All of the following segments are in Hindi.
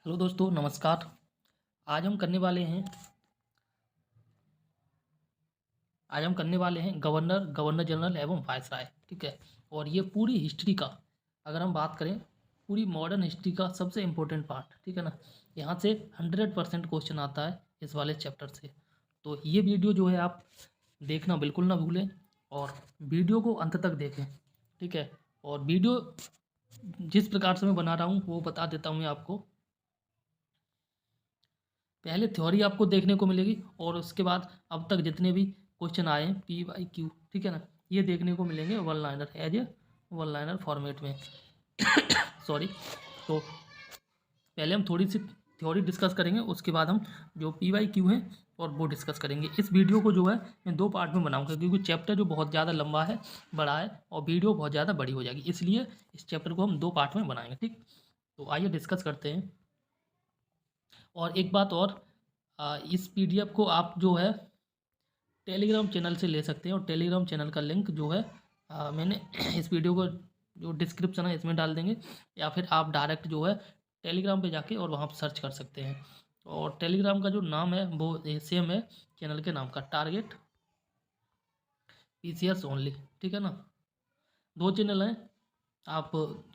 हेलो दोस्तों, नमस्कार। आज हम करने वाले हैं गवर्नर गवर्नर जनरल एवं वायसराय। ठीक है। और ये पूरी हिस्ट्री का, अगर हम बात करें, पूरी मॉडर्न हिस्ट्री का सबसे इम्पोर्टेंट पार्ट। ठीक है ना। यहाँ से 100% क्वेश्चन आता है इस वाले चैप्टर से। तो ये वीडियो जो है आप देखना बिल्कुल ना भूलें और वीडियो को अंत तक देखें। ठीक है। और वीडियो जिस प्रकार से मैं बना रहा हूँ वो बता देता हूँ मैं आपको। पहले थ्योरी आपको देखने को मिलेगी और उसके बाद अब तक जितने भी क्वेश्चन आए हैं PYQ, ठीक है ना, ये देखने को मिलेंगे one liner, as a one liner format में। सॉरी। तो पहले हम थोड़ी सी थ्योरी डिस्कस करेंगे, उसके बाद हम जो PYQ है और वो डिस्कस करेंगे। इस वीडियो को जो है मैं दो पार्ट में बनाऊंगा क्योंकि चैप्टर जो बहुत ज़्यादा लंबा है, बड़ा है, और वीडियो बहुत ज़्यादा बड़ी हो जाएगी, इसलिए इस चैप्टर को हम दो पार्ट में बनाएंगे। ठीक। तो आइए डिस्कस करते हैं। और एक बात और, इस PDF को आप जो है टेलीग्राम चैनल से ले सकते हैं और टेलीग्राम चैनल का लिंक जो है मैंने इस वीडियो को जो डिस्क्रिप्शन है इसमें डाल देंगे, या फिर आप डायरेक्ट जो है टेलीग्राम पे जाके और वहाँ पर सर्च कर सकते हैं। और टेलीग्राम का जो नाम है वो सेम है चैनल के नाम का, टारगेट PCS ओनली। ठीक है ना। दो चैनल हैं, आप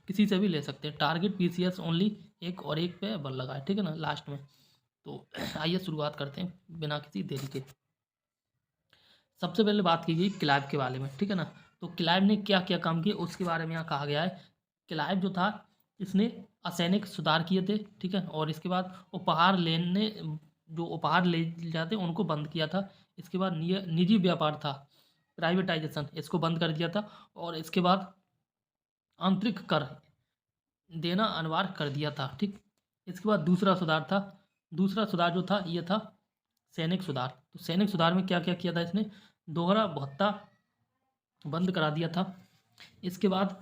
किसी से भी ले सकते हैं। टारगेट PCS ओनली एक, और एक पे बल लगा है। ठीक है ना, लास्ट में। तो आइए शुरुआत करते हैं बिना किसी देरी के। सबसे पहले बात की गई क्लाइव के बारे में। ठीक है ना। तो क्लाइव ने क्या क्या काम किए उसके बारे में यहाँ कहा गया है। क्लाइव जो था, इसने असैनिक सुधार किए थे। ठीक है। और इसके बाद उपहार लेने, जो उपहार ले जाते उनको बंद किया था। इसके बाद निजी व्यापार था, प्राइवेटाइजेशन, इसको बंद कर दिया था। और इसके बाद आंतरिक कर देना अनिवार्य कर दिया था। ठीक। इसके बाद दूसरा सुधार था, दूसरा सुधार जो था ये था सैनिक सुधार। तो सैनिक सुधार में क्या क्या किया था इसने? दोहरा भत्ता बंद करा दिया था। इसके बाद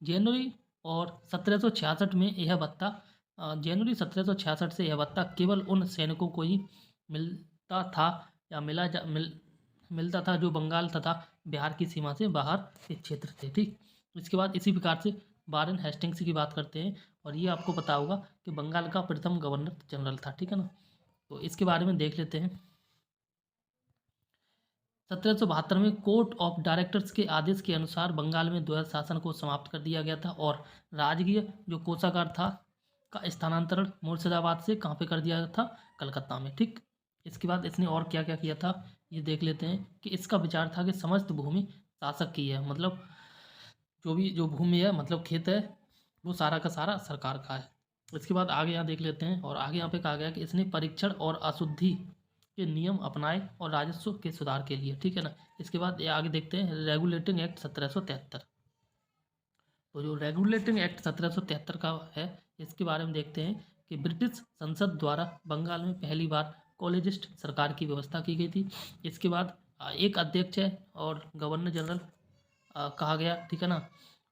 जनवरी और 1766 में यह भत्ता, जनवरी 1766 से यह भत्ता केवल उन सैनिकों को ही मिलता था, या मिलता था जो बंगाल तथा बिहार की सीमा से बाहर के क्षेत्र थे। ठीक। इसके बाद इसी प्रकार से वारेन हेस्टिंग्स की बात करते हैं, और ये आपको पता होगा कि बंगाल का प्रथम गवर्नर जनरल था। ठीक है ना। तो इसके बारे में देख लेते हैं। 1772 में कोर्ट ऑफ डायरेक्टर्स के आदेश के अनुसार बंगाल में द्वैध शासन को समाप्त कर दिया गया था, और राजकीय जो कोषागार था का स्थानांतरण मुर्शिदाबाद से कहाँ पे कर दिया था? कलकत्ता में। ठीक। इसके बाद इसने और क्या क्या किया था ये देख लेते हैं। कि इसका विचार था कि समस्त भूमि शासक की है, मतलब जो भूमि है, मतलब खेत है, वो सारा का सारा सरकार का है। इसके बाद आगे यहाँ देख लेते हैं, और आगे यहाँ पे कहा गया कि इसने परीक्षण और अशुद्धि के नियम अपनाए और राजस्व के सुधार के लिए। ठीक है ना। इसके बाद ये आगे देखते हैं रेगुलेटिंग एक्ट 1773। तो जो रेगुलेटिंग एक्ट 1773 का है, इसके बारे में देखते हैं कि ब्रिटिश संसद द्वारा बंगाल में पहली बार कॉलेजिस्ट सरकार की व्यवस्था की गई थी। इसके बाद एक अध्यक्ष है और गवर्नर जनरल कहा गया। ठीक है ना।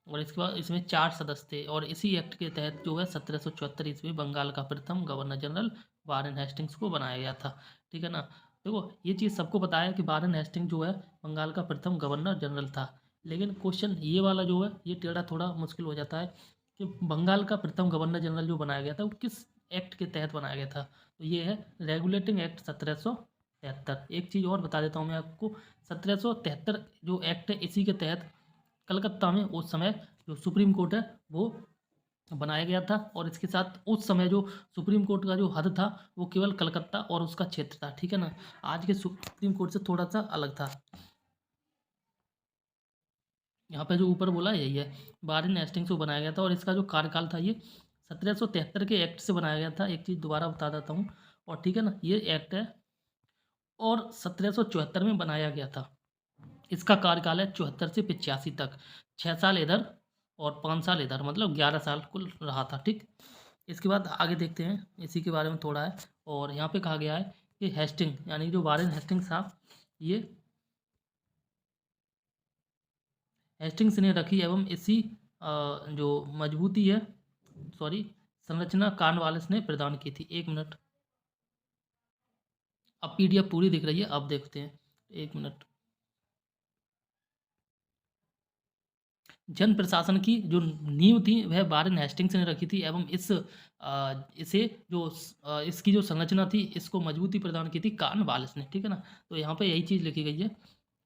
और इसके बाद इसमें 4 सदस्य थे, और इसी एक्ट के तहत जो है 1774 ईस्वी बंगाल का प्रथम गवर्नर जनरल वारेन हेस्टिंग्स को बनाया गया था। ठीक है ना। देखो, ये चीज़ सबको पता है कि वारेन हेस्टिंग जो है बंगाल का प्रथम गवर्नर जनरल था। लेकिन क्वेश्चन ये वाला जो है ये टेढ़ा थोड़ा मुश्किल हो जाता है कि बंगाल का प्रथम गवर्नर जनरल जो बनाया गया था वो किस एक्ट के तहत बनाया गया था। तो ये है रेगुलेटिंग एक्ट 1773। एक चीज़ और बता देता हूँ मैं आपको, 1773 जो एक्ट है इसी के तहत कलकत्ता में उस समय जो सुप्रीम कोर्ट है वो बनाया गया था। और इसके साथ उस समय जो सुप्रीम कोर्ट का जो हद था वो केवल कलकत्ता और उसका क्षेत्र था। ठीक है ना। आज के सुप्रीम कोर्ट से थोड़ा सा अलग था। यहाँ पे जो ऊपर बोला यही है, वारेन हेस्टिंग्स को बनाया गया था, और इसका जो कार्यकाल था ये 1773 के एक्ट से बनाया गया था। एक चीज़ दोबारा बता देता हूँ, और ठीक है ना, ये एक्ट है और 1774 में बनाया गया था। इसका कार्यकाल है 74 से 85 तक, 6 साल इधर और 5 साल इधर, मतलब 11 साल कुल रहा था। ठीक। इसके बाद आगे देखते हैं, इसी के बारे में थोड़ा है। और यहाँ पे कहा गया है कि हेस्टिंग, यानी जो वारेन हेस्टिंग साहब, ये हेस्टिंग्स ने रखी एवं इसी जो मजबूती है, सॉरी, संरचना कॉर्नवालिस ने प्रदान की थी। एक मिनट, अब PDF पूरी दिख रही है, अब देखते हैं। एक मिनट। जन प्रशासन की जो नींव थी वह वारेन हेस्टिंग्स ने रखी थी एवं इसे इसकी जो संरचना थी इसको मजबूती प्रदान की थी कॉर्नवालिस ने, ठीक है ना। तो यहाँ पे यही चीज़ लिखी गई है।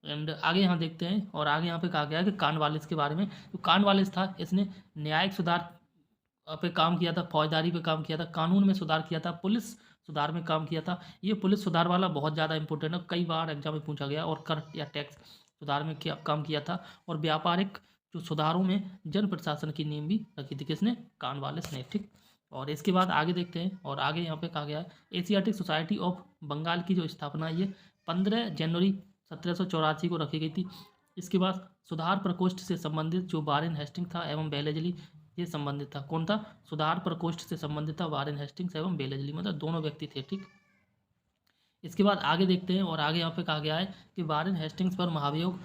एंड आगे यहाँ देखते हैं और आगे यहाँ पे कहा गया है कि कॉर्नवालिस के बारे में। जो कॉर्नवालिस था इसने न्यायिक सुधार पे काम किया था, फौजदारी पे काम किया था, कानून में सुधार किया था, पुलिस सुधार में काम किया था। ये पुलिस सुधार वाला बहुत ज़्यादा इंपॉर्टेंट है, कई बार एग्जाम में पूछा गया। और कर या टैक्स सुधार में क्या काम किया था, और व्यापारिक जो सुधारों में जन प्रशासन की नींव भी रखी थी किसने, कॉर्नवालिस ने, ठीक। और इसके बाद आगे देखते हैं और आगे यहाँ पे कहा गया है एशियाटिक सोसाइटी ऑफ बंगाल की जो स्थापना ये 15 जनवरी 1784 को रखी गई थी। इसके बाद सुधार प्रकोष्ठ से संबंधित जो वारेन हेस्टिंग था एवं बेलेजली ये संबंधित था। कौन था, सुधार प्रकोष्ठ से संबंधित था वारेन हेस्टिंग्स एवं बेलेजली, मतलब दोनों व्यक्ति थे, ठीक। इसके बाद आगे देखते हैं और आगे यहाँ पे कहा गया है कि वारेन हेस्टिंग्स पर महाभियोग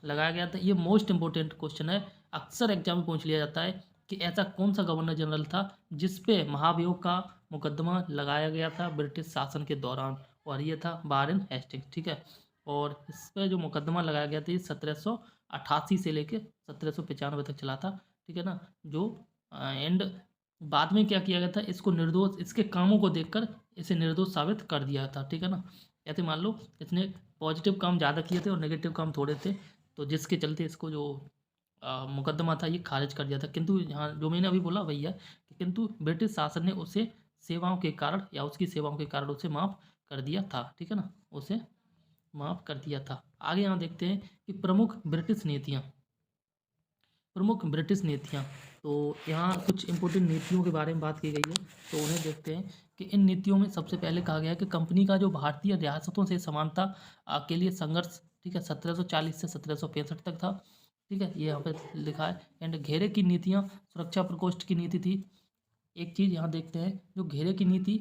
लगाया गया था। ये मोस्ट इंपॉर्टेंट क्वेश्चन है, अक्सर एग्जाम में पूछ लिया जाता है कि ऐसा कौन सा गवर्नर जनरल था जिस पे महाभियोग का मुकदमा लगाया गया था ब्रिटिश शासन के दौरान, और ये था वारेन हेस्टिंग्स, ठीक है। और इस पर जो मुकदमा लगाया गया था ये 1788 से लेके 1795 तक चला था, ठीक है ना। जो एंड बाद में क्या किया गया था, इसको निर्दोष, इसके कामों को देखकर इसे निर्दोष साबित कर दिया था, ठीक है ना। ऐसे मान लो इसने पॉजिटिव काम ज़्यादा किए थे और नेगेटिव काम थोड़े थे, तो जिसके चलते इसको जो मुकदमा था ये खारिज कर दिया था। किंतु यहाँ जो मैंने अभी बोला वही है कि किंतु ब्रिटिश शासन ने उसे सेवाओं के कारण या उसकी सेवाओं के कारण उसे माफ़ कर दिया था, ठीक है ना, उसे माफ़ कर दिया था। आगे यहाँ देखते हैं कि प्रमुख ब्रिटिश नीतियाँ। तो यहाँ कुछ इंपॉर्टेंट नीतियों के बारे में बात की गई है, तो उन्हें देखते हैं कि इन नीतियों में सबसे पहले कहा गया है कि कंपनी का जो भारतीय रियासतों से समानता के लिए संघर्ष, ठीक है, 1740 से 1765 तक था, ठीक है, ये यहाँ पे लिखा है। एंड घेरे की नीतियाँ, सुरक्षा प्रकोष्ठ की नीति थी। एक चीज़ यहाँ देखते हैं, जो घेरे की नीति,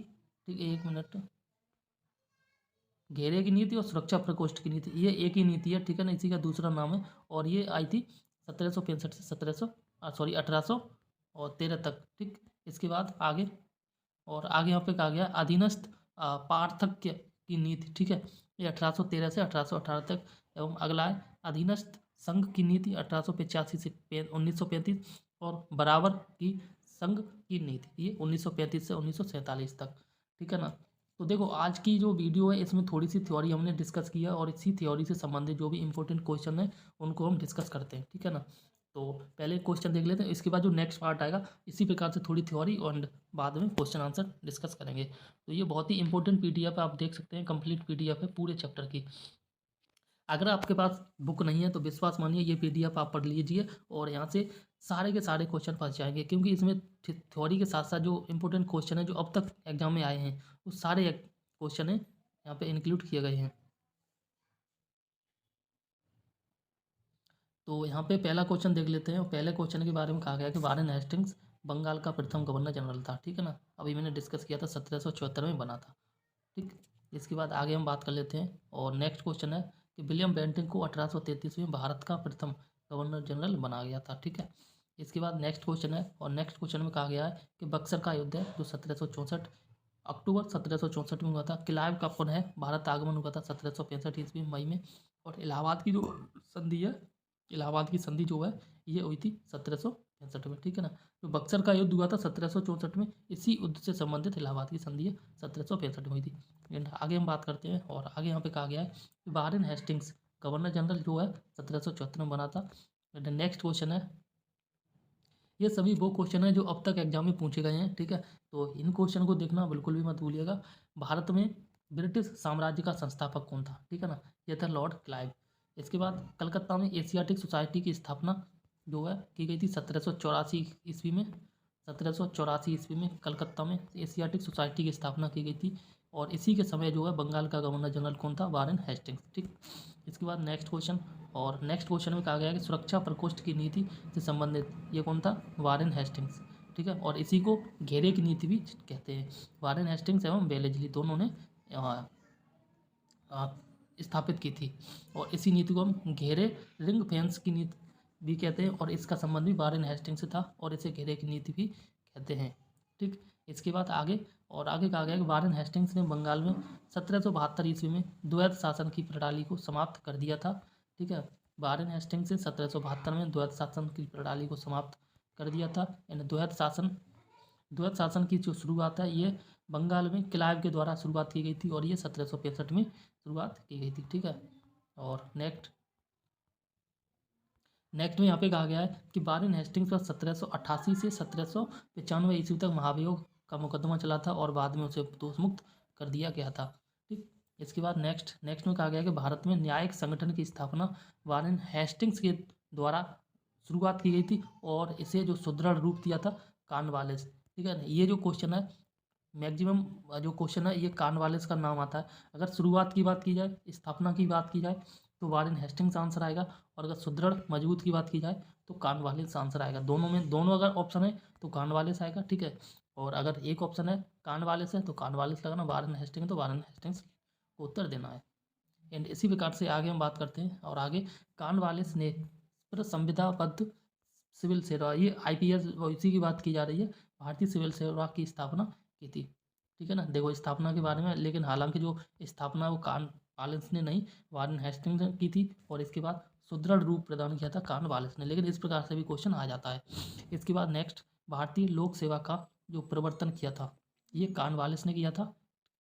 ठीक है, एक मिनट, घेरे की नीति और सुरक्षा प्रकोष्ठ की नीति ये एक ही नीति है, ठीक है ना, इसी का दूसरा नाम है। और ये आई थी 1765 से 1813 तक, ठीक। इसके बाद आगे और आगे यहाँ पे कहा गया अधीनस्थ पार्थक्य की नीति, ठीक है, ये 1813 से 1818 तक। एवं अगला है अधीनस्थ संघ की नीति 1885 से 1935, और बराबर की संघ की नीति ये 1935 से 1947 तक, ठीक है ना। तो देखो आज की जो वीडियो है इसमें थोड़ी सी थ्योरी हमने डिस्कस किया, और इसी थ्योरी से संबंधित जो भी इंपॉर्टेंट क्वेश्चन है उनको हम डिस्कस करते हैं, ठीक है ना। तो पहले क्वेश्चन देख लेते हैं, इसके बाद जो नेक्स्ट पार्ट आएगा इसी प्रकार से थोड़ी थ्योरी और बाद में क्वेश्चन आंसर डिस्कस करेंगे। तो ये बहुत ही इंपॉर्टेंट पीडीएफ है, आप देख सकते हैं, कंप्लीट पीडीएफ है पूरे चैप्टर की। अगर आपके पास बुक नहीं है तो विश्वास मानिए ये पीडीएफ आप पढ़ लीजिए और यहाँ से सारे के सारे क्वेश्चन फंस जाएंगे, क्योंकि इसमें थ्योरी के साथ साथ जो इंपॉर्टेंट क्वेश्चन है जो अब तक एग्जाम में आए हैं वो सारे क्वेश्चन है यहाँ पे इंक्लूड किए गए हैं। तो यहाँ पे पहला क्वेश्चन देख लेते हैं, और पहले क्वेश्चन के बारे में कहा गया कि वारेन हेस्टिंग्स बंगाल का प्रथम गवर्नर जनरल था, ठीक है ना। अभी मैंने डिस्कस किया था 1774 में बना था, ठीक। इसके बाद आगे हम बात कर लेते हैं और नेक्स्ट क्वेश्चन है कि विलियम बेंटिंग को 1833 में भारत का प्रथम गवर्नर जनरल बनाया गया था, ठीक है। इसके बाद नेक्स्ट क्वेश्चन है, और नेक्स्ट क्वेश्चन में कहा गया है कि बक्सर का युद्ध है जो 1764 अक्टूबर 1764 में हुआ था। क्लाइव का पुनः भारत आगमन हुआ था 1765 ईस्वी मई में। और इलाहाबाद की जो संधि है, इलाहाबाद की संधि जो है ये हुई थी 1765 में, ठीक है ना। जो बक्सर का युद्ध हुआ था 1764 में, इसी युद्ध से संबंधित इलाहाबाद की संधि है 1765 में हुई थी। एंड आगे हम बात करते हैं और आगे यहाँ पे कहा गया है कि वारेन हेस्टिंग्स गवर्नर जनरल जो है 1774 में बना था। एंड नेक्स्ट क्वेश्चन है, ये सभी वो क्वेश्चन है जो अब तक एग्जाम में पूछे गए हैं, ठीक है। तो इन क्वेश्चन को देखना बिल्कुल भी मत भूलिएगा। भारत में ब्रिटिश साम्राज्य का संस्थापक कौन था, ठीक है ना, ये था लॉर्ड क्लाइव। इसके बाद कलकत्ता में एशियाटिक सोसाइटी की स्थापना जो है की गई थी 1784 ईस्वी में। 1784 ईस्वी में कलकत्ता में एशियाटिक सोसाइटी की स्थापना की गई थी, और इसी के समय जो है बंगाल का गवर्नर जनरल कौन था, वारेन हेस्टिंग्स, ठीक। इसके बाद नेक्स्ट क्वेश्चन, और नेक्स्ट क्वेश्चन में कहा गया है कि सुरक्षा प्रकोष्ठ की नीति से संबंधित ये कौन था, वारेन हेस्टिंग्स, ठीक है। और इसी को घेरे की नीति भी कहते हैं। वारेन हेस्टिंग्स एवं बेलेजली दोनों ने स्थापित की थी, और इसी नीति को हम घेरे रिंग फेंस की नीति भी कहते हैं, और इसका संबंध भी वारेन हेस्टिंग्स से था, और इसे घेरे की नीति भी कहते हैं, ठीक। इसके बाद आगे कहा गया कि वारेन हेस्टिंग्स ने बंगाल में 1772 ईस्वी में द्वैध शासन की प्रणाली को समाप्त कर दिया था, ठीक है। वारेन हेस्टिंग्स ने 1772 में द्वैध शासन की प्रणाली को समाप्त कर दिया था। एंड द्वैध शासन की जो शुरुआत है ये बंगाल में क्लाइव के द्वारा शुरुआत की गई थी और ये 1765 में शुरुआत की गई थी। ठीक है, और नेक्स्ट में यहाँ पे कहा गया है कि वारेन हेस्टिंग्स पर 1788 से 1795 ईस्वी तक महाभियोग का मुकदमा चला था और बाद में उसे दोषमुक्त कर दिया गया था। ठीक, इसके बाद नेक्स्ट में कहा गया है कि भारत में न्यायिक संगठन की स्थापना वारेन हेस्टिंग्स के द्वारा शुरुआत की गई थी और इसे जो सुदृढ़ रूप दिया था कॉर्नवालिस। ठीक है, ये जो क्वेश्चन है मैक्सिमम जो क्वेश्चन है ये कॉर्नवालिस का नाम आता है। अगर शुरुआत की बात की जाए, स्थापना की बात की जाए तो वारेन हेस्टिंग्स आंसर आएगा, और अगर सुदृढ़ मजबूत की बात की जाए तो कॉर्नवालिस आंसर आएगा। दोनों अगर ऑप्शन है तो कॉर्नवालिस आएगा। ठीक है, और अगर एक ऑप्शन है कॉर्नवालिस है तो कॉर्नवालिस लगाना, वारेन हेस्टिंग्स तो वारेन हेस्टिंग्स को उत्तर देना है। एंड इसी प्रकार से आगे हम बात करते हैं, और आगे कॉर्नवालिस ने संविधाबद्ध सिविल सेवा, ये IPS इसी की बात की जा रही है, भारतीय सिविल सेवा की स्थापना की थी। ठीक है ना, देखो स्थापना के बारे में, लेकिन हालांकि जो स्थापना वो कॉर्नवालिस ने नहीं वारेन हेस्टिंग्स ने की थी, और इसके बाद सुदृढ़ रूप प्रदान किया था कॉर्नवालिस ने। लेकिन इस प्रकार से भी क्वेश्चन आ जाता है। इसके बाद नेक्स्ट, भारतीय लोक सेवा का जो प्रवर्तन किया था ये कॉर्नवालिस ने किया था।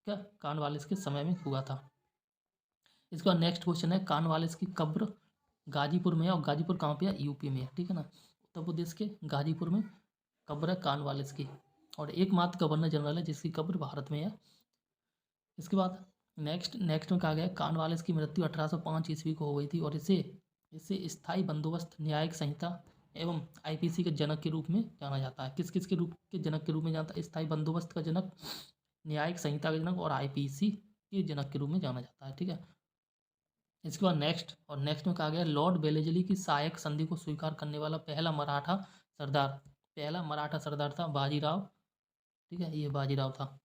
क्या कॉर्नवालिस के समय में हुआ था। इसके बाद नेक्स्ट क्वेश्चन है, कॉर्नवालिस की कब्र गाजीपुर में है, और गाजीपुर कहाँ पे है, यूपी में है। ठीक है ना, उत्तर प्रदेश के गाजीपुर में कब्र है कॉर्नवालिस की, और एकमात्र गवर्नर जनरल है जिसकी कब्र भारत में है। इसके बाद नेक्स्ट में कहा गया है कॉर्नवालिस की मृत्यु 1805 ईस्वी को हो गई थी, और इसे स्थायी बंदोबस्त न्यायिक संहिता एवं IPC के जनक के रूप में जाना जाता है। किस के रूप के जनक के रूप में जानता है, स्थायी बंदोबस्त का जनक, न्यायिक संहिता का जनक, और IPC के जनक के रूप में जाना जाता है। ठीक है, इसके बाद नेक्स्ट में कहा गया लॉर्ड वेलेस्ली की सहायक संधि को स्वीकार करने वाला पहला मराठा सरदार था बाजीराव। ठीक है, ये बाजीराव था।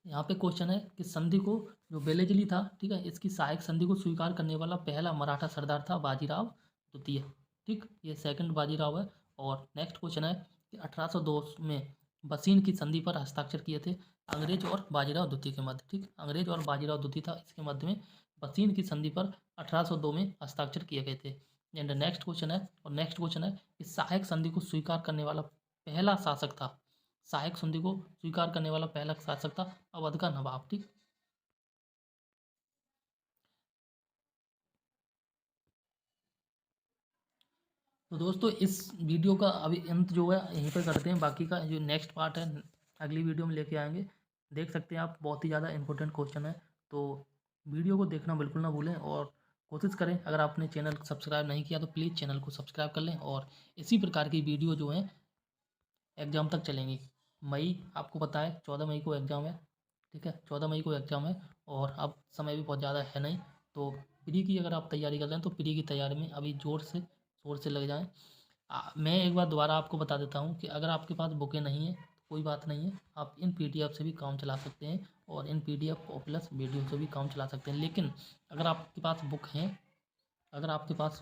यहाँ पे क्वेश्चन है कि संधि को, जो वेलेस्ली था, ठीक है, इसकी सहायक संधि को स्वीकार करने वाला पहला मराठा सरदार था बाजीराव द्वितीय। ठीक, ये सेकंड बाजीराव है। और नेक्स्ट क्वेश्चन है कि 1802 में बसीन की संधि पर हस्ताक्षर किए थे अंग्रेज और बाजीराव द्वितीय के मध्य। ठीक, अंग्रेज और बाजीराव द्वितीय था, इसके मध्य में बसीन की संधि पर 1802 में हस्ताक्षर किए गए थे। एंड नेक्स्ट क्वेश्चन है कि सहायक संधि को स्वीकार करने वाला पहला शासक था, सहायक संधि को स्वीकार करने वाला पहला शासक था अवध का नवाब। ठीक, तो दोस्तों इस वीडियो का अभी अंत जो है यहीं पर करते हैं, बाकी का जो नेक्स्ट पार्ट है अगली वीडियो में लेके आएंगे। देख सकते हैं आप, बहुत ही ज़्यादा इंपॉर्टेंट क्वेश्चन है, तो वीडियो को देखना बिल्कुल ना भूलें, और कोशिश करें, अगर आपने चैनल सब्सक्राइब नहीं किया तो प्लीज़ चैनल को सब्सक्राइब कर लें। और इसी प्रकार की वीडियो जो है एग्ज़ाम तक चलेंगी। आपको पता है 14 मई को एग्ज़ाम है। ठीक है, 14 मई को एग्ज़ाम है, और अब समय भी बहुत ज़्यादा है नहीं, तो प्री की अगर आप तैयारी कर रहे हैं तो प्री की तैयारी में अभी ज़ोर से लग जाएं। मैं एक बार दोबारा आपको बता देता हूँ कि अगर आपके पास बुकें नहीं है तो कोई बात नहीं है, आप इन PDF से भी काम चला सकते हैं, और इन PDF और प्लस वीडियो से भी काम चला सकते हैं। लेकिन अगर आपके पास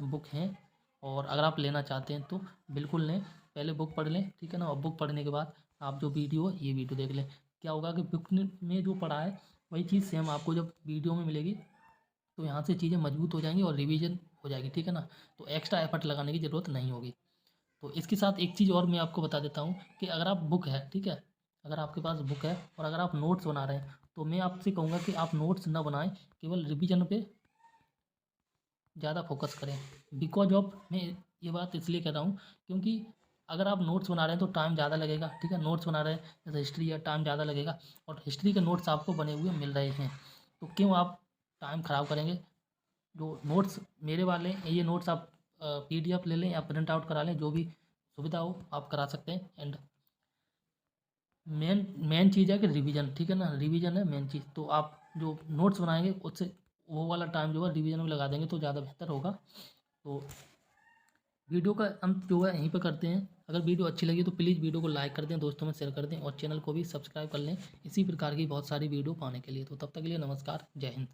बुक हैं और अगर आप लेना चाहते हैं तो बिल्कुल लें, पहले बुक पढ़ लें। ठीक है ना, और बुक पढ़ने के बाद आप जो वीडियो है ये वीडियो देख लें। क्या होगा कि बुक में जो पढ़ा है वही चीज़ सेम आपको जब वीडियो में मिलेगी तो यहाँ से चीज़ें मजबूत हो जाएंगी और रिवीजन हो जाएगी। ठीक है ना, तो एक्स्ट्रा एफर्ट लगाने की ज़रूरत नहीं होगी। तो इसके साथ एक चीज़ और मैं आपको बता देता हूँ कि अगर आप बुक है, ठीक है, अगर आपके पास बुक है और अगर आप नोट्स बना रहे हैं तो मैं आपसे कहूँगा कि आप नोट्स ना बनाएं, केवल रिवीजन पे ज़्यादा फोकस करें। बिकॉज ऑफ, मैं ये बात इसलिए कह रहा हूँ क्योंकि अगर आप नोट्स बना रहे हैं तो टाइम ज़्यादा लगेगा। ठीक है, नोट्स बना रहे हैं जैसे हिस्ट्री है, टाइम ज़्यादा लगेगा, और हिस्ट्री के नोट्स आपको बने हुए मिल रहे हैं, तो क्यों आप टाइम ख़राब करेंगे। जो नोट्स मेरे वाले हैं, ये नोट्स आप PDF ले लें या प्रिंट आउट करा लें, जो भी सुविधा हो आप करा सकते हैं। एंड मेन चीज़ है कि रिवीजन, ठीक है ना, रिवीजन है मेन चीज़। तो आप जो नोट्स बनाएंगे उससे वो वाला टाइम जो है रिवीजन में लगा देंगे तो ज़्यादा बेहतर होगा। तो वीडियो का अंत जो है यहीं पर करते हैं। अगर वीडियो अच्छी लगी तो प्लीज़ वीडियो को लाइक कर दें, दोस्तों में शेयर कर दें, और चैनल को भी सब्सक्राइब कर लें इसी प्रकार की बहुत सारी वीडियो पाने के लिए। तो तब तक के लिए नमस्कार, जय हिंद।